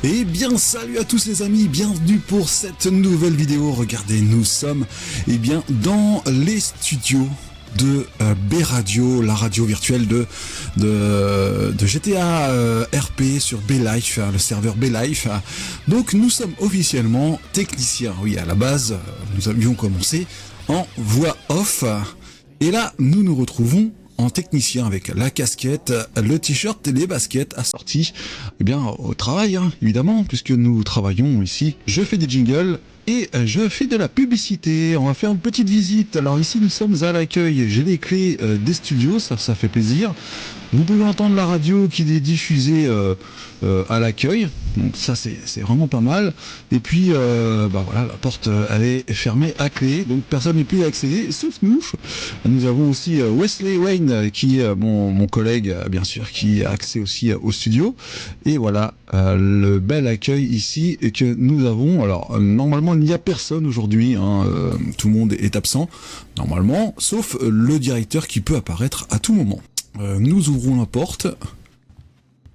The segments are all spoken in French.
Et bien salut à tous les amis, bienvenue pour cette nouvelle vidéo. Regardez, nous sommes dans les studios de B-Radio, la radio virtuelle de GTA RP sur B-Life, le serveur B-Life. Donc nous sommes officiellement techniciens. Oui, à la base, nous avions commencé en voix off. Et là, nous nous retrouvons en technicien avec la casquette, le t-shirt et les baskets assortis au travail, évidemment, puisque nous travaillons ici. Je fais des jingles et je fais de la publicité. On va faire une petite visite. Alors ici, nous sommes à l'accueil. J'ai les clés des studios, ça fait plaisir. Vous pouvez entendre la radio qui est diffusée à l'accueil. Donc ça, c'est vraiment pas mal. Et puis, voilà, la porte elle est fermée à clé. Donc personne n'est plus à accéder, sauf nous. Nous avons aussi Wesley Wayne, qui est mon collègue, bien sûr, qui a accès aussi au studio. Et voilà, le bel accueil ici et que nous avons. Alors, normalement, il n'y a personne aujourd'hui. Tout le monde est absent, normalement, sauf le directeur qui peut apparaître à tout moment. Nous ouvrons la porte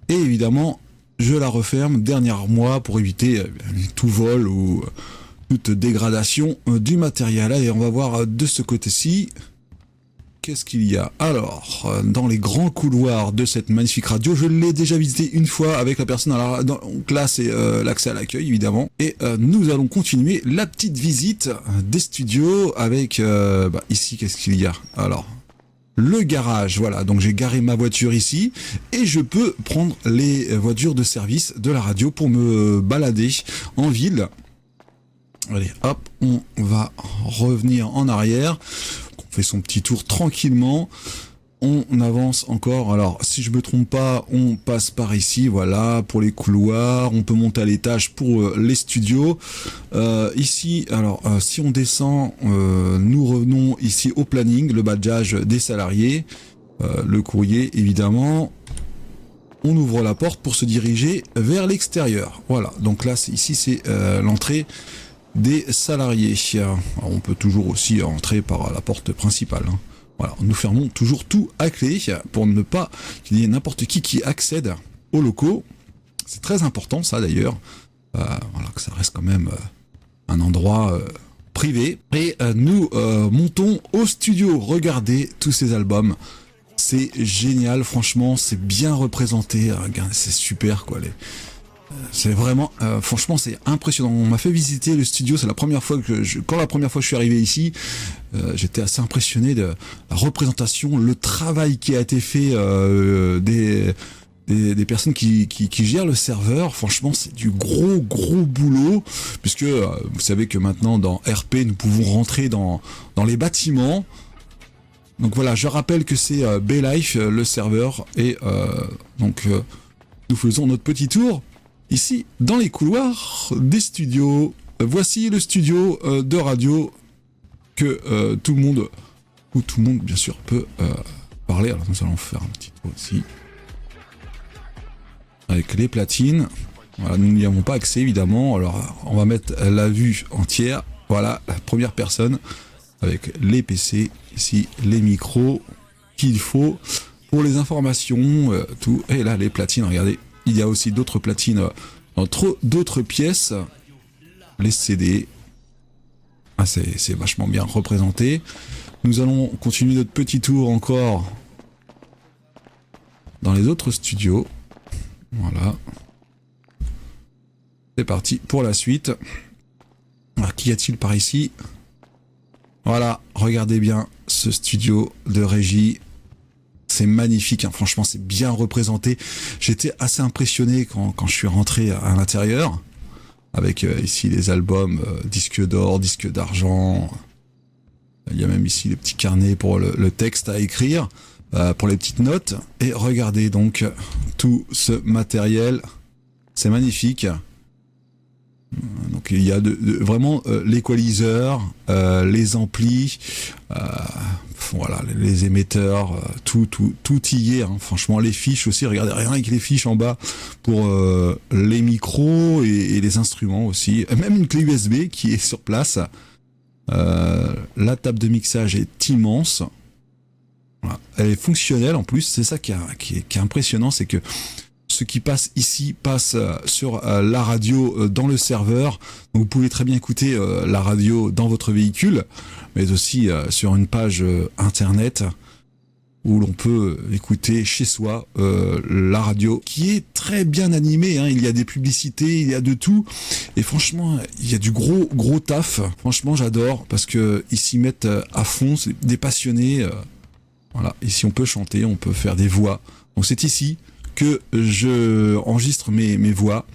et évidemment je la referme dernière mois pour éviter tout vol ou toute dégradation du matériel. Allez, on va voir de ce côté-ci qu'est-ce qu'il y a. Alors, dans les grands couloirs de cette magnifique radio, je l'ai déjà visité une fois avec la personne. Alors, donc là, c'est l'accès à l'accueil, évidemment. Et nous allons continuer la petite visite des studios avec... ici, qu'est-ce qu'il y a? Alors... le garage, voilà, donc j'ai garé ma voiture ici et je peux prendre les voitures de service de la radio pour me balader en ville. Allez, hop, on va revenir en arrière. On fait son petit tour tranquillement. On avance encore. Alors, si je me trompe pas, on passe par ici, voilà, pour les couloirs. On peut monter à l'étage pour les studios. Ici, alors, si on descend, nous revenons ici au planning, le badgeage des salariés, le courrier, évidemment. On ouvre la porte pour se diriger vers l'extérieur. Voilà, donc là, ici, c'est l'entrée des salariés. Alors, on peut toujours aussi entrer par la porte principale, Voilà, nous fermons toujours tout à clé pour ne pas qu'il y ait n'importe qui accède aux locaux. C'est très important ça d'ailleurs, voilà, que ça reste quand même un endroit privé. Et nous montons au studio. Regardez tous ces albums, c'est génial, franchement, c'est bien représenté. Regardez, c'est super quoi. C'est vraiment, franchement, c'est impressionnant. On m'a fait visiter le studio. C'est la première fois quand la première fois je suis arrivé ici, j'étais assez impressionné de la représentation, le travail qui a été fait des personnes qui gèrent le serveur. Franchement, c'est du gros boulot, puisque vous savez que maintenant dans RP, nous pouvons rentrer dans les bâtiments. Donc voilà, je rappelle que c'est B-Life, le serveur, et nous faisons notre petit tour. Ici, dans les couloirs des studios, voici le studio de radio que tout le monde, bien sûr, peut parler. Alors nous allons faire un petit tour ici. Avec les platines. Voilà, nous n'y avons pas accès, évidemment. Alors, on va mettre la vue entière. Voilà, la première personne, avec les PC, ici, les micros qu'il faut pour les informations, tout. Et là, les platines, regardez. Il y a aussi d'autres platines dans d'autres pièces. Les CD. Ah, c'est vachement bien représenté. Nous allons continuer notre petit tour encore dans les autres studios. Voilà. C'est parti pour la suite. Alors, qu'y a-t-il par ici? Voilà, regardez bien ce studio de régie. C'est magnifique, franchement, c'est bien représenté. J'étais assez impressionné quand je suis rentré à l'intérieur, avec ici les albums, disque d'or, disque d'argent. Il y a même ici les petits carnets pour le texte à écrire, pour les petites notes. Et regardez donc tout ce matériel, c'est magnifique. Donc il y a vraiment l'équaliseur, les amplis, voilà, les émetteurs, tout y est. Franchement, les fiches aussi. Regardez, rien avec les fiches en bas pour les micros et les instruments aussi. Même une clé USB qui est sur place. La table de mixage est immense. Voilà. Elle est fonctionnelle en plus. C'est ça qui est impressionnant, c'est que ce qui passe ici passe sur la radio dans le serveur. Donc vous pouvez très bien écouter la radio dans votre véhicule, mais aussi sur une page internet où l'on peut écouter chez soi la radio, qui est très bien animée, hein. Il y a des publicités, il y a de tout, et franchement il y a du gros taf. Franchement j'adore, parce que ils s'y mettent à fond, c'est des passionnés. Voilà, ici on peut chanter, on peut faire des voix. Donc c'est ici que je enregistre mes voix,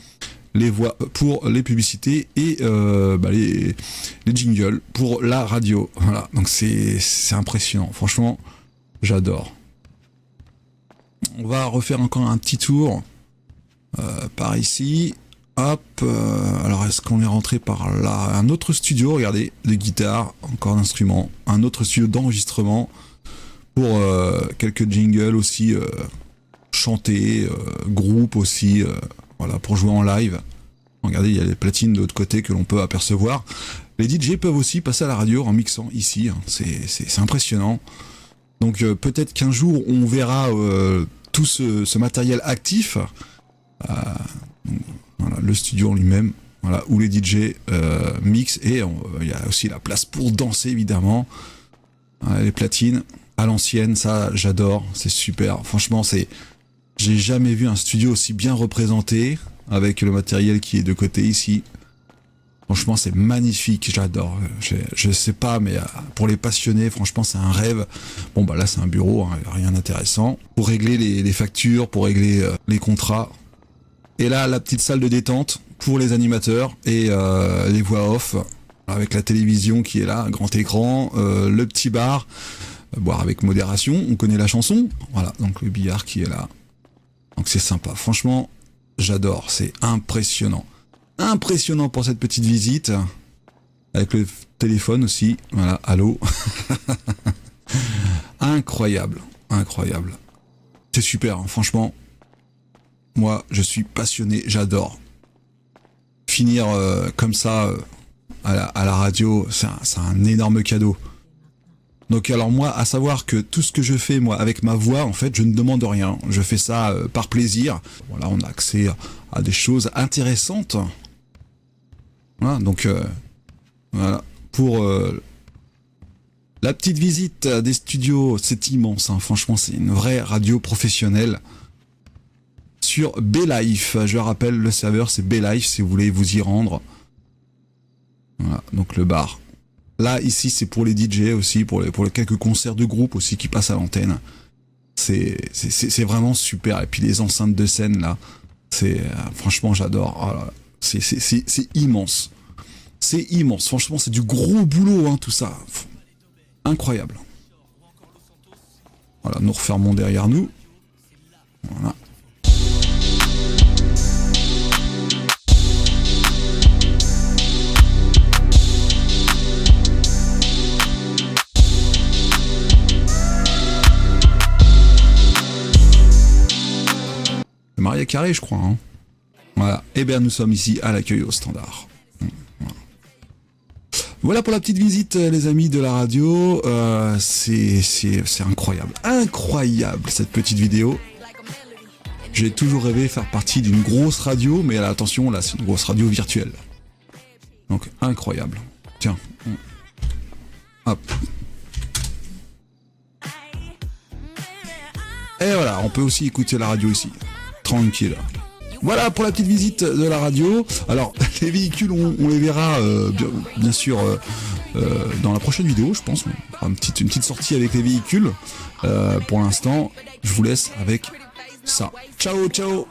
les voix pour les publicités et les jingles pour la radio. Voilà, donc c'est impressionnant, franchement j'adore. On va refaire encore un petit tour par ici. Hop, alors est-ce qu'on est rentré par là? Un autre studio, regardez, de guitare, encore d'instruments, un autre studio d'enregistrement pour quelques jingles aussi, chanter, groupe aussi, voilà, pour jouer en live. Regardez, il y a les platines de l'autre côté que l'on peut apercevoir. Les DJ peuvent aussi passer à la radio en mixant ici, hein. C'est impressionnant. Donc peut-être qu'un jour on verra tout ce matériel actif. Voilà, le studio en lui-même, voilà, où les DJ mixent, et il y a aussi la place pour danser évidemment. Les platines à l'ancienne, ça j'adore, c'est super. Franchement, j'ai jamais vu un studio aussi bien représenté avec le matériel qui est de côté ici. Franchement, c'est magnifique, j'adore. Je sais pas, mais pour les passionnés, franchement, c'est un rêve. Bon, bah là, c'est un bureau, hein, rien d'intéressant. Pour régler les factures, pour régler les contrats. Et là, la petite salle de détente pour les animateurs et les voix off, avec la télévision qui est là, un grand écran, le petit bar, boire avec modération, on connaît la chanson. Voilà, donc le billard qui est là. Donc c'est sympa, franchement, j'adore, c'est impressionnant. Impressionnant pour cette petite visite, avec le téléphone aussi, voilà, allô. Incroyable, incroyable. C'est super, hein, franchement. Moi, je suis passionné, j'adore. Finir comme ça à la radio, c'est un énorme cadeau. Donc alors moi, à savoir que tout ce que je fais moi avec ma voix, en fait, je ne demande rien. Je fais ça par plaisir. Voilà, on a accès à des choses intéressantes. Voilà, donc voilà, pour la petite visite des studios, c'est immense, hein. Franchement, c'est une vraie radio professionnelle. Sur BeLife, je rappelle, le serveur c'est BeLife si vous voulez vous y rendre. Voilà, donc le bar. Là, ici, c'est pour les DJ aussi, pour les quelques concerts de groupe aussi qui passent à l'antenne. C'est vraiment super. Et puis les enceintes de scène là, franchement, j'adore. Oh là là, c'est immense. C'est immense. Franchement, c'est du gros boulot, hein, tout ça. Incroyable. Voilà, nous refermons derrière nous. Voilà. Maria Carré, je crois. Hein. Voilà. Et bien, nous sommes ici à l'accueil au standard. Voilà pour la petite visite, les amis de la radio. C'est incroyable. Incroyable, cette petite vidéo. J'ai toujours rêvé faire partie d'une grosse radio, mais là, attention, là, c'est une grosse radio virtuelle. Donc, incroyable. Tiens. Hop. Et voilà, on peut aussi écouter la radio ici. Tranquille. Voilà pour la petite visite de la radio. Alors, les véhicules, on les verra bien sûr dans la prochaine vidéo, je pense. On fera une petite sortie avec les véhicules. Pour l'instant, je vous laisse avec ça. Ciao, ciao.